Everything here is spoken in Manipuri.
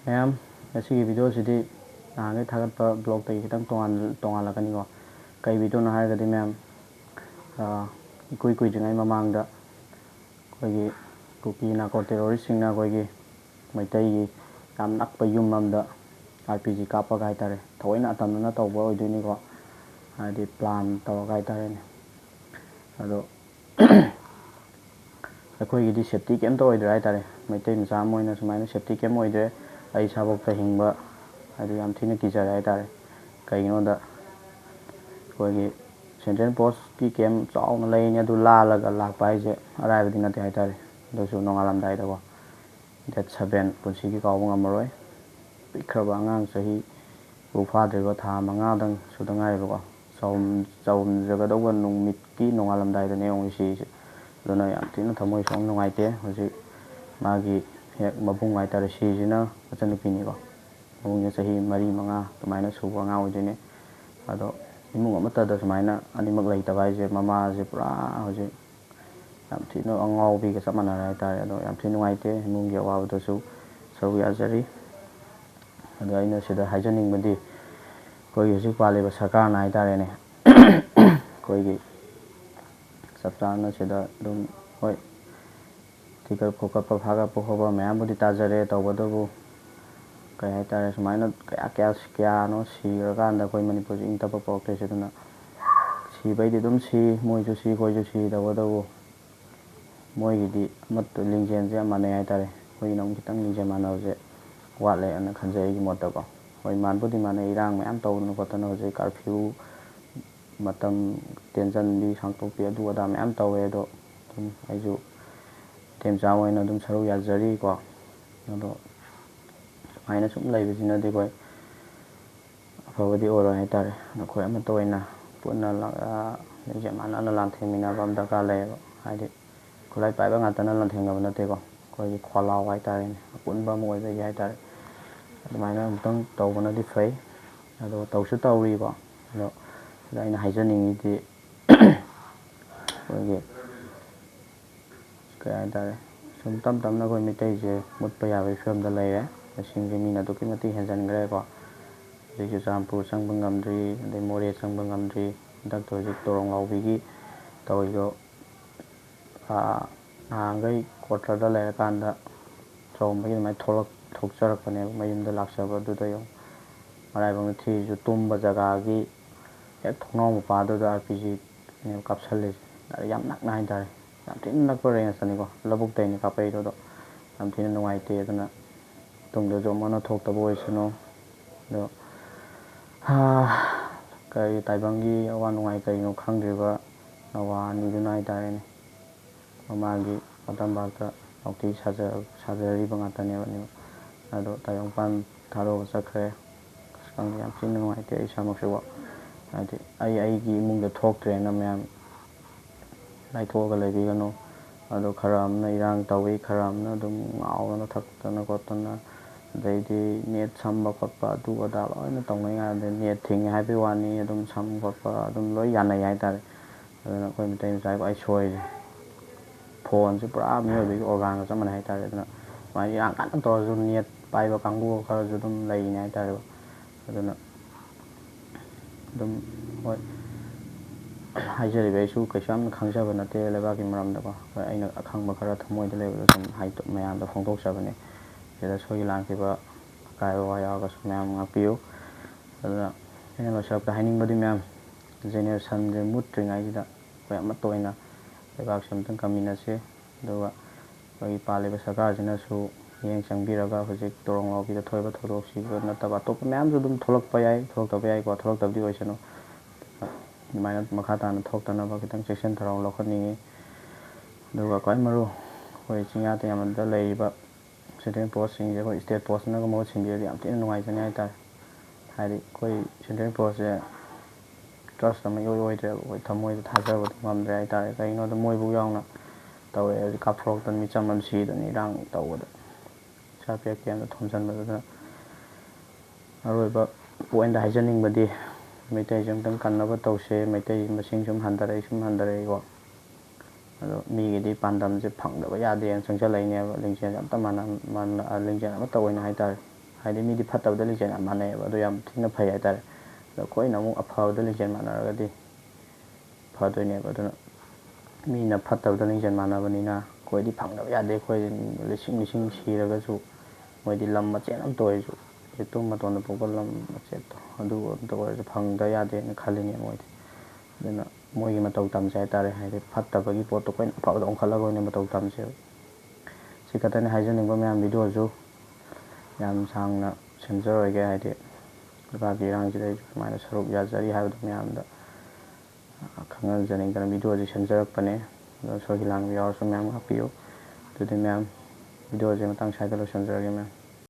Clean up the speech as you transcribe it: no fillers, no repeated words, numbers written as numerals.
ꯃꯌꯥꯝ ꯉꯁꯤꯒꯤ ꯚꯤꯗꯤꯑꯣꯁꯤꯗꯤ ꯅꯍꯥꯟꯒꯩ ꯊꯥꯒꯠꯄ ꯕ꯭ꯂꯣꯛꯇꯒꯤ ꯈꯤꯇꯪ ꯇꯣꯉꯥꯜꯂꯛꯀꯅꯤꯀꯣ. ꯀꯩ ꯚꯤꯗꯤꯑꯣꯅꯣ ꯍꯥꯏꯔꯒꯗꯤ ꯃꯌꯥꯝ ꯏꯀꯨꯏ ꯀꯨꯏꯗ꯭ꯔꯤꯉꯩ ꯃꯃꯥꯡꯗ ꯑꯩꯈꯣꯏꯒꯤ ꯀꯨꯀꯤ ꯅꯥꯔꯀꯣ ꯇꯦꯔꯣꯔꯤꯁꯁꯤꯡꯅ ꯑꯩꯈꯣꯏꯒꯤ ꯃꯩꯇꯩꯒꯤ ꯌꯥꯝ ꯅꯛꯄ ꯌꯨꯝ ꯑꯃꯗ RPG ꯀꯥꯞꯄꯒ ꯍꯥꯏꯇꯥꯔꯦ, ꯊꯑꯣꯏꯅ ꯑꯇꯝꯅꯅ ꯇꯧꯕ ꯑꯣꯏꯗꯣꯏꯅꯤꯀꯣ, ꯍꯥꯏꯗꯤ ꯄ꯭ꯂꯥꯟ ꯇꯧꯔꯒ ꯍꯥꯏꯇꯥꯔꯦꯅꯦ. ꯑꯗꯣ ꯑꯩꯈꯣꯏꯒꯤꯗꯤ ꯁꯦꯐꯇꯤ ꯀꯩꯝꯇ ꯑꯣꯏꯗ꯭ꯔꯦ ꯍꯥꯏꯇꯥꯔꯦ. ꯃꯩꯇꯩ ꯃꯆꯥ ꯑꯃ ꯑꯣꯏꯅ ꯁꯨꯃꯥꯏꯅ ꯁꯦꯐꯇꯤ ꯀꯩꯝ ꯑꯣꯏꯗ꯭ꯔꯦ. ꯑꯩ ꯏꯁꯥꯐꯥꯎꯗ ꯍꯤꯡꯕ ꯍꯥꯏꯗꯤ ꯌꯥꯝ ꯊꯤꯅ ꯀꯤꯖꯔꯦ ꯍꯥꯏꯇꯥꯔꯦ. ꯀꯩꯒꯤꯅꯣꯗ ꯑꯩꯈꯣꯏꯒꯤ ꯁꯦꯟꯇ꯭ꯔꯦꯜ ꯄꯣꯁꯀꯤ ꯀꯦꯝ ꯆꯥꯎꯅ ꯂꯩꯔꯤꯅꯤ, ꯑꯗꯨ ꯂꯥꯜꯂꯒ ꯂꯥꯛꯄ ꯍꯥꯏꯁꯦ ꯑꯔꯥꯏꯕꯗꯤ ꯅꯠꯇꯦ ꯍꯥꯏꯇꯥꯔꯦ. ꯑꯗꯨꯁꯨ ꯅꯣꯡꯉꯥꯜꯂꯝꯗꯥꯏꯗꯀꯣ, ꯗꯦꯠ 7 ꯄꯨꯟꯁꯤꯒꯤ ꯀꯥꯎꯕ ꯉꯝꯃꯔꯣꯏ. ꯄꯤꯛꯈ꯭ꯔꯕ ꯑꯉꯥꯡ, ꯆꯍꯤ ꯐꯥꯗ꯭ꯔꯤꯕ, ꯊꯥ 5ꯗꯪ ꯁꯨꯗ ꯉꯥꯏꯔꯤꯕꯀꯣ, ꯆꯥꯎꯔꯝꯖꯒꯗꯧꯕ ꯅꯨꯃꯤꯠꯀꯤ ꯅꯣꯡꯉꯥꯜꯂꯝꯗꯥꯏꯗꯅꯦ ꯌꯦꯡꯉꯨ ꯁꯤꯁꯦ. ꯑꯗꯨꯅ ꯌꯥꯝ ꯊꯤꯅ ꯊꯃꯣꯏ ꯁꯣꯛꯅ ꯅꯨꯡꯉꯥꯏꯇꯦ. ꯍꯧꯖꯤꯛ ꯃꯥꯒꯤ ꯍꯦꯛ ꯃꯕꯨꯡ ꯍꯥꯏꯇꯥꯔꯦ, ꯁꯤꯁꯤꯅ ꯃꯆꯟꯅꯨꯄꯤꯅꯤꯀꯣ. ꯃꯕꯨꯡꯁꯦ ꯆꯍꯤ 4-5 ꯑꯗꯨꯃꯥꯏꯅ ꯁꯨꯕ ꯑꯉꯥꯡ ꯑꯣꯏꯗꯣꯏꯅꯦ. ꯑꯗꯣ ꯏꯃꯨꯡ ꯑꯃꯠꯇꯗ ꯁꯨꯃꯥꯏꯅ ꯑꯅꯤꯃꯛ ꯂꯩꯇꯕ ꯍꯥꯏꯁꯦ, ꯃꯃꯥꯁꯦ ꯄꯨꯔꯥ ꯍꯧꯖꯤꯛ ꯌꯥꯝ ꯊꯤꯅ ꯑꯉꯥꯎꯕꯤꯒ ꯆꯞ ꯃꯥꯟꯅꯔꯦ ꯍꯥꯏꯇꯥꯔꯦ. ꯑꯗꯣ ꯌꯥꯝ ꯊꯤꯅ ꯅꯨꯡꯉꯥꯏꯇꯦ. ꯏꯃꯨꯡꯒꯤ ꯑꯋꯥꯕꯗꯁꯨ ꯁꯔꯨꯛ ꯌꯥꯖꯔꯤ. ꯑꯗꯣ ꯑꯩꯅ ꯁꯤꯗ ꯍꯥꯏꯖꯅꯤꯡꯕꯗꯤ, ꯑꯩꯈꯣꯏꯒꯤ ꯍꯧꯖꯤꯛ ꯄꯥꯜꯂꯤꯕ ꯁꯔꯀꯥꯔꯅ ꯍꯥꯏꯇꯥꯔꯦꯅꯦ, ꯑꯩꯈꯣꯏꯒꯤ ꯆꯞ ꯆꯥꯅ ꯁꯤꯗ ꯑꯗꯨꯝ ꯍꯣꯏ ꯊꯤꯒꯠ ꯈꯣꯀꯠꯄ ꯐꯥꯒꯠꯄ ꯈꯣꯠꯄ ꯃꯌꯥꯝꯕꯨꯗꯤ ꯇꯥꯖꯔꯦ. ꯇꯧꯕꯇꯕꯨ ꯀꯩ ꯍꯥꯏꯇꯥꯔꯦ, ꯁꯨꯃꯥꯏꯅ ꯀꯌꯥꯅꯣ ꯁꯤꯈ꯭ꯔꯀꯥꯟꯗ ꯑꯩꯈꯣꯏ ꯃꯅꯤꯄꯨꯔꯁꯤ ꯏꯪ ꯇꯞꯄ ꯄꯣꯔꯛꯇꯣꯏꯁꯦ. ꯑꯗꯨꯅ ꯁꯤꯕꯩꯗꯤ ꯑꯗꯨꯝ ꯁꯤ, ꯃꯣꯏꯁꯨ ꯁꯤ ꯑꯩꯈꯣꯏꯁꯨ ꯁꯤ. ꯇꯧꯕꯇꯕꯨ ꯃꯣꯏꯒꯤꯗꯤ ꯑꯃꯠꯇ ꯂꯤꯡꯖꯦꯜꯁꯦ ꯌꯥꯝ ꯃꯥꯟꯅꯩ ꯍꯥꯏꯇꯥꯔꯦ. ꯑꯩꯈꯣꯏꯒꯤꯅ ꯑꯃꯨꯛ ꯈꯤꯇꯪ ꯂꯤꯡꯖꯦꯜ ꯃꯥꯟꯅꯕꯁꯦ ꯋꯥꯠꯂꯦꯅ ꯈꯟꯖꯩ ꯑꯩꯒꯤ ꯃꯣꯠꯇꯀꯣ. ꯍꯣꯏ ꯃꯥꯟꯕꯨꯗꯤ ꯃꯥꯟꯅꯩ, ꯏꯔꯥꯡ ꯃꯌꯥꯝ ꯇꯧꯗꯅ ꯈꯣꯠꯇꯅ ꯍꯧꯖꯤꯛ ꯀꯥꯔꯐ꯭ꯌꯨ ꯃꯇꯝ ꯇꯦꯟꯖꯟꯕꯤ, ꯁꯥꯡꯇꯣꯛꯄꯤ, ꯑꯗꯨ ꯑꯗꯥ ꯃꯌꯥꯝ ꯇꯧꯋꯦ. ꯑꯗꯣ ꯑꯗꯨꯝ ꯑꯩꯁꯨ ꯃꯩꯇꯩ ꯃꯆꯥ ꯑꯣꯏꯅ ꯑꯗꯨꯝ ꯁꯔꯨꯛ ꯌꯥꯖꯔꯤꯀꯣ. ꯑꯗꯣ ꯁꯨꯃꯥꯏꯅ ꯁꯨꯝ ꯂꯩꯕꯁꯤꯅꯗꯤ ꯑꯩꯈꯣꯏ ꯑꯐꯕꯗꯤ ꯑꯣꯏꯔꯣꯏ ꯍꯥꯏꯇꯥꯔꯦ. ꯑꯩꯈꯣꯏ ꯑꯃꯠꯇ ꯑꯣꯏꯅ ꯄꯨꯟꯅ ꯂꯤꯡꯖꯦꯜ ꯃꯥꯟꯅꯅ ꯂꯥꯟꯊꯦꯡꯃꯤꯟꯅꯕ ꯑꯃ ꯗꯔꯀꯥꯔ ꯂꯩꯌꯦꯕ. ꯍꯥꯏꯗꯤ ꯈꯨꯠꯂꯥꯏ ꯄꯥꯏꯕ ꯉꯥꯛꯇꯅ ꯂꯥꯟꯊꯦꯡꯅꯕ ꯅꯠꯇꯦꯀꯣ. ꯑꯩꯈꯣꯏꯒꯤ ꯈꯣꯜꯂꯥꯎ ꯍꯥꯏꯇꯥꯔꯦꯅꯦ, ꯑꯄꯨꯟꯕ ꯑꯃ ꯑꯣꯏꯕꯒꯤ ꯍꯥꯏꯇꯥꯔꯦ. ꯑꯗꯨꯃꯥꯏꯅ ꯑꯃꯨꯛꯇꯪ ꯇꯧꯕꯅꯗꯤ ꯐꯩ. ꯑꯗꯣ ꯇꯧꯁꯨ ꯇꯧꯔꯤꯀꯣ. ꯑꯗꯣ ꯁꯤꯗ ꯑꯩꯅ ꯍꯥꯏꯖꯅꯤꯡꯉꯤꯗꯤ, ꯑꯩꯈꯣꯏꯒꯤ ꯀꯩ ꯍꯥꯏꯇꯥꯔꯦ, ꯁꯨꯝ ꯇꯞ ꯇꯞꯅ ꯑꯩꯈꯣꯏ ꯃꯩꯇꯩꯁꯦ ꯃꯨꯠꯄ ꯌꯥꯕꯒꯤ ꯐꯤꯕꯝꯗ ꯂꯩꯔꯦ. ꯃꯁꯤꯡꯁꯦ ꯃꯤꯅ ꯑꯗꯨꯛꯀꯤ ꯃꯇꯤꯛ ꯍꯦꯟꯖꯟꯈ꯭ꯔꯦꯀꯣ. ꯍꯧꯖꯤꯛ ꯆꯨꯔꯆꯥꯟꯄꯨꯔ ꯆꯪꯕ ꯉꯝꯗ꯭ꯔꯤ, ꯑꯗꯩ ꯃꯣꯔꯦ ꯆꯪꯕ ꯉꯝꯗ꯭ꯔꯤ. ꯍꯟꯗꯛꯇ ꯍꯧꯖꯤꯛ ꯇꯣꯔꯣꯡ ꯂꯥꯎꯕꯤꯒꯤ ꯇꯧꯔꯤꯗꯣ, ꯅꯍꯥꯟꯈꯩ ꯀ꯭ꯋꯥꯇꯔꯗ ꯂꯩꯔꯀꯥꯟꯗ ꯇꯧꯔꯝꯕꯒꯤ ꯑꯗꯨꯃꯥꯏꯅ ꯊꯣꯛꯆꯔꯛꯄꯅꯦꯕ, ꯃꯌꯨꯝꯗ ꯂꯥꯛꯆꯕ. ꯑꯗꯨꯗ ꯌꯦꯡꯉꯨ, ꯃꯔꯥꯏꯕꯛꯅ ꯊꯤꯔꯤꯁꯨ ꯇꯨꯝꯕ ꯖꯒꯥꯒꯤ ꯍꯦꯛ ꯊꯣꯡꯅꯥꯎ ꯃꯄꯥꯗꯨꯗ RPG ꯀꯥꯞꯁꯜꯂꯤꯁꯦ. ꯌꯥꯝ ꯅꯛꯅ ꯍꯥꯏꯇꯥꯔꯦ, ꯌꯥꯝ ꯊꯤꯅ ꯅꯛꯄ ꯔꯦꯟꯖꯇꯅꯤꯀꯣ. ꯂꯧꯕꯨꯛꯇꯩꯅꯤ ꯀꯥꯞꯄꯛꯏꯗꯣ. ꯑꯗꯣ ꯌꯥꯝ ꯊꯤꯅ ꯅꯨꯡꯉꯥꯏꯇꯦ. ꯑꯗꯨꯅ ꯇꯨꯡꯗꯁꯨ ꯑꯃꯨꯛ ꯍꯟꯅ ꯊꯣꯛꯇꯕ ꯑꯣꯏꯁꯅꯨ. ꯑꯗꯣ ꯀꯔꯤ ꯇꯥꯏꯕꯪꯒꯤ ꯑꯋꯥ ꯅꯨꯡꯉꯥꯏ ꯀꯔꯤꯅꯣ ꯈꯪꯗ꯭ꯔꯤꯕ ꯅꯋꯥ ꯑꯅꯤꯗꯨꯅ ꯍꯥꯏꯇꯥꯔꯦꯅꯦ, ꯃꯃꯥꯒꯤ ꯃꯇꯝꯄꯥꯛꯇ ꯅꯥꯎꯇꯤ ꯁꯥꯖꯔꯤꯕ ꯉꯥꯛꯇꯅꯦꯕ. ꯑꯗꯣ ꯇꯥꯏꯕꯪꯄꯥꯟ ꯊꯥꯗꯣꯛꯑꯒ ꯆꯠꯈ꯭ꯔꯦ. ꯈꯪꯗꯦ, ꯌꯥꯝ ꯊꯤꯅ ꯅꯨꯡꯉꯥꯏꯇꯦ ꯑꯩ ꯏꯁꯥꯃꯛꯁꯨꯀꯣ. ꯍꯥꯏꯗꯤ ꯑꯩꯒꯤ ꯏꯃꯨꯡꯗ ꯊꯣꯛꯇ꯭ꯔꯦꯅ ꯃꯌꯥꯝ ꯂꯥꯏꯊꯣꯛꯑꯒ ꯂꯩꯕꯤꯒꯅꯨ. ꯑꯗꯣ ꯈꯔ ꯑꯃꯅ ꯏꯔꯥꯡ ꯇꯧꯋꯤ, ꯈꯔ ꯑꯃꯅ ꯑꯗꯨꯝ ꯉꯥꯎꯗꯅ ꯊꯛꯇꯅ ꯈꯣꯠꯇꯅ, ꯑꯗꯩꯗꯤ ꯅꯦꯠ ꯁꯝꯕ ꯈꯣꯠꯄ ꯑꯗꯨ ꯑꯗꯥ ꯂꯣꯏꯅ ꯇꯧꯅꯩ. ꯑꯗꯩ ꯅꯦꯠ ꯊꯤꯡꯉꯦ ꯍꯥꯏꯕꯒꯤ ꯋꯥꯅꯤ, ꯑꯗꯨꯝ ꯁꯝ ꯈꯣꯠꯄ ꯑꯗꯨꯝ ꯂꯣꯏ ꯌꯥꯅꯩ ꯍꯥꯏꯇꯥꯔꯦ. ꯑꯗꯨꯅ ꯑꯩꯈꯣꯏ ꯃꯩꯇꯩ ꯃꯆꯥꯒꯤ ꯈ꯭ꯋꯥꯏ ꯁꯣꯏꯔꯤꯁꯦ, ꯐꯣꯟꯁꯦ ꯄꯨꯔꯥ ꯃꯤꯑꯣꯏꯕꯒꯤ ꯑꯣꯔꯒꯥꯟꯒ ꯆꯞ ꯃꯥꯟꯅꯩ ꯍꯥꯏꯇꯥꯔꯦ. ꯑꯗꯨꯅ ꯁꯨꯃꯥꯏꯅ ꯏꯔꯥꯡ ꯀꯟꯅ ꯇꯧꯔꯁꯨ ꯅꯦꯠ ꯄꯥꯏꯕ ꯀꯥꯡꯕꯨ ꯈꯔꯁꯨ ꯑꯗꯨꯝ ꯂꯩꯔꯤꯅꯦ ꯍꯥꯏꯇꯥꯔꯦ. ꯑꯗꯨꯅ ꯑꯗꯨꯝ ꯍꯣꯏ, ꯍꯥꯏꯖꯔꯤꯕ ꯑꯩꯁꯨ ꯀꯩꯁꯨ ꯌꯥꯝꯅ ꯈꯪꯖꯕ ꯅꯠꯇꯦ ꯂꯩꯕꯥꯛꯀꯤ ꯃꯔꯝꯗꯀꯣ. ꯍꯣꯏ, ꯑꯩꯅ ꯑꯈꯪꯕ ꯈꯔ ꯊꯃꯣꯏꯗ ꯂꯩꯕꯗꯣ ꯁꯨꯝ ꯃꯌꯥꯝꯗ ꯐꯣꯡꯗꯣꯛꯆꯕꯅꯦ. ꯁꯤꯗ ꯁꯣꯏꯈꯤ ꯂꯥꯟꯈꯤꯕ ꯑꯀꯥꯏꯕ ꯋꯥ ꯌꯥꯎꯔꯒꯁꯨ ꯃꯌꯥꯝ ꯉꯥꯛꯄꯤꯌꯨ. ꯑꯗꯨꯅ ꯑꯩꯅ ꯂꯣꯏꯁꯤꯜꯂꯛꯄꯗ ꯍꯥꯏꯅꯤꯡꯕꯗꯤ, ꯃꯌꯥꯝ ꯖꯦꯅꯦꯔꯦꯁꯟꯁꯦ ꯃꯨꯠꯇ꯭ꯔꯤꯉꯩꯁꯤꯗ ꯑꯩꯈꯣꯏ ꯑꯃꯠꯇ ꯑꯣꯏꯅ ꯂꯩꯕꯥꯛꯁꯦ ꯑꯃꯨꯛꯇꯪ ꯀꯟꯃꯤꯟꯅꯁꯤ. ꯑꯗꯨꯒ ꯑꯩꯈꯣꯏꯒꯤ ꯄꯥꯜꯂꯤꯕ ꯁꯔꯀꯥꯔꯁꯤꯅꯁꯨ ꯃꯤꯠꯌꯦꯡ ꯆꯪꯕꯤꯔꯒ ꯍꯧꯖꯤꯛ ꯇꯣꯔꯣꯡ ꯂꯥꯎꯕꯤꯗ ꯊꯣꯛꯏꯕ ꯊꯧꯗꯣꯛꯁꯤꯕꯨ ꯅꯠꯇꯕ ꯑꯇꯣꯞꯄ ꯃꯌꯥꯝꯁꯨ ꯑꯗꯨꯝ ꯊꯣꯛꯂꯛꯄ ꯌꯥꯏ, ꯊꯣꯛꯂꯛꯇꯕ ꯌꯥꯏꯀꯣ. ꯊꯣꯛꯂꯛꯇꯕꯗꯤ ꯑꯣꯏꯁꯅꯨ. ꯑꯗꯨꯃꯥꯏꯅ ꯃꯈꯥ ꯇꯥꯅ ꯊꯣꯛꯇꯅꯕ ꯈꯤꯇꯪ ꯆꯦꯛꯁꯤꯟ ꯊꯧꯔꯥꯡ ꯂꯧꯈꯠꯅꯤꯡꯉꯤ. ꯑꯗꯨꯒ ꯈ꯭ꯋꯥꯏ ꯃꯔꯨ, ꯑꯩꯈꯣꯏ ꯆꯤꯡꯌꯥ ꯇꯝꯌꯥꯗ ꯂꯩꯔꯤꯕ ꯁꯦꯟꯇ꯭ꯔꯦꯜ ꯄꯣꯁꯁꯤꯡꯁꯦ ꯑꯩꯈꯣꯏ ꯏꯁꯇꯦꯠ ꯄꯣꯁꯅꯒ ꯃꯍꯨꯠ ꯁꯤꯟꯕꯤꯔꯗꯤ ꯌꯥꯝ ꯊꯤꯅ ꯅꯨꯡꯉꯥꯏꯖꯅꯤ ꯍꯥꯏꯇꯥꯔꯦ. ꯍꯥꯏꯗꯤ ꯑꯩꯈꯣই ꯁꯦꯟꯇ꯭ꯔꯦꯜ ꯄꯣꯁꯁꯦ ꯇ꯭ꯔꯁ ꯑꯃ ꯏꯑꯣꯏ ꯑꯣꯏꯗ꯭ꯔꯦꯕ. ꯑꯩꯈꯣꯏ ꯊꯃꯣꯏꯗ ꯊꯥꯖꯕꯗꯣ ꯉꯝꯗ꯭ꯔꯦ ꯍꯥꯏꯇꯥꯔꯦ. ꯀꯩꯒꯤꯅꯣꯗ ꯃꯣꯏꯕꯨ ꯌꯥꯎꯅ ꯇꯧꯔꯦ ꯍꯧꯖꯤꯛ ꯀꯥꯞꯊꯣꯔꯛꯇꯅ ꯃꯤꯆꯝ ꯑꯃ ꯁꯤꯗꯅ ꯏꯔꯥꯡ ꯇꯧꯕꯗ, CRPF ꯀꯦꯝꯗ ꯊꯣꯝꯖꯤꯟꯕꯗꯨꯗ. ꯑꯔꯣꯏꯕ ꯄꯣꯏꯟꯗ ꯍꯥꯏꯖꯅꯤꯡꯕꯗꯤ, ꯃꯩꯇꯩꯁꯦ ꯑꯃꯨꯛꯇꯪ ꯀꯟꯅꯕ ꯇꯧꯁꯦ. ꯃꯩꯇꯩ ꯃꯁꯤꯡ ꯁꯨꯝ ꯍꯟꯊꯔꯛꯏꯀꯣ. ꯑꯗꯣ ꯃꯤꯒꯤꯗꯤ ꯄꯥꯟꯗꯝꯁꯦ ꯐꯪꯗꯕ ꯌꯥꯗꯦꯅ ꯆꯪꯁꯤꯜꯂꯛꯏꯅꯦꯕ. ꯂꯤꯡꯖꯦꯜ ꯑꯃꯠꯇ ꯂꯤꯡꯖꯦꯜ ꯑꯃꯠꯇ ꯑꯣꯏꯅ ꯍꯥꯏꯇꯥꯔꯦ. ꯍꯥꯏꯗꯤ ꯃꯤꯗꯤ ꯐꯠꯇꯕꯗ ꯂꯤꯡꯖꯦꯜ ꯌꯥꯝ ꯃꯥꯟꯅꯩꯑꯕ ꯑꯗꯨ ꯌꯥꯝ ꯊꯤꯅ ꯐꯩ ꯍꯥꯏꯇꯥꯔꯦ ꯑꯗꯣ ꯑꯩꯈꯣꯏꯅ ꯑꯃꯨꯛ ꯑꯐꯕꯗ ꯂꯤꯡꯖꯦꯜ ꯃꯥꯟꯅꯔꯒꯗꯤ ꯐꯗꯣꯏꯅꯦꯕ ꯑꯗꯨꯅ ꯃꯤꯅ ꯐꯠꯇꯕꯗ ꯂꯤꯡꯖꯦꯜ ꯃꯥꯟꯅꯕꯅꯤꯅ ꯑꯩꯈꯣꯏꯗꯤ ꯐꯪꯗꯕ ꯌꯥꯗꯦ ꯑꯩꯈꯣꯏ ꯂꯤꯁꯤꯡ ꯁꯤꯔꯒꯁꯨ ꯃꯣꯏꯗꯤ ꯂꯝ ꯃꯆꯦꯠ ꯑꯃꯇ ꯑꯣꯏꯔꯁꯨ ꯌꯦꯇꯨꯝ ꯃꯇꯣꯟꯗ ꯄꯣꯛꯄ ꯂꯝ ꯃꯆꯦꯠꯇꯣ ꯑꯗꯨ ꯑꯝꯇ ꯑꯣꯏꯔꯁꯨ ꯐꯪꯗ ꯌꯥꯗꯦꯅ ꯈꯜꯂꯤꯅꯦ ꯃꯣꯏꯗꯤ ꯑꯗꯨꯅ ꯃꯣꯏꯒꯤ ꯃꯇꯧ ꯇꯝꯁꯦ ꯍꯥꯏꯇꯥꯔꯦ ꯍꯥꯏꯗꯤ ꯐꯠꯇꯕꯒꯤ ꯄꯣꯠꯇꯣ ꯑꯩꯈꯣꯏꯅ ꯑꯐꯕꯗ ꯑꯣꯟꯈꯠꯂꯒ ꯑꯣꯏꯅ ꯃꯇꯧ ꯇꯝꯁꯦꯕ ꯁꯤ ꯈꯛꯇꯅꯤ ꯍꯥꯏꯖꯅꯤꯡꯕ ꯃꯌꯥꯝ ꯚꯤꯗꯤꯑꯣꯁꯨ ꯌꯥꯝ ꯁꯥꯡꯅ ꯁꯦꯝꯖꯔꯣꯏꯒꯦ ꯍꯥꯏꯗꯤ ꯂꯩꯕꯥꯛꯀꯤ ꯏꯔꯥꯡꯁꯤꯗ ꯑꯩꯁꯨ ꯁꯨꯃꯥꯏꯅ ꯁꯔꯨꯛ ꯌꯥꯖꯔꯤ ꯍꯥꯏꯕꯗꯨ ꯃꯌꯥꯝꯗ ꯈꯪꯍꯟꯖꯅꯤꯡꯗꯅ ꯚꯤꯗꯤꯑꯣꯁꯤ ꯁꯦꯝꯖꯔꯛꯄꯅꯦ ꯑꯗꯣ ꯁꯣꯏꯒꯤ ꯂꯥꯟꯕ ꯌꯥꯎꯔꯁꯨ ꯃꯌꯥꯝ ꯉꯥꯛꯄꯤꯌꯨ ꯑꯗꯨꯗꯤ ꯃꯌꯥꯝ ꯚꯤꯗꯤꯑꯣꯁꯦ ꯃꯇꯥꯡ ꯁ꯭ꯋꯥꯏꯗ ꯂꯣꯏꯁꯤꯟꯖꯔꯒꯦ ꯃꯌꯥꯝ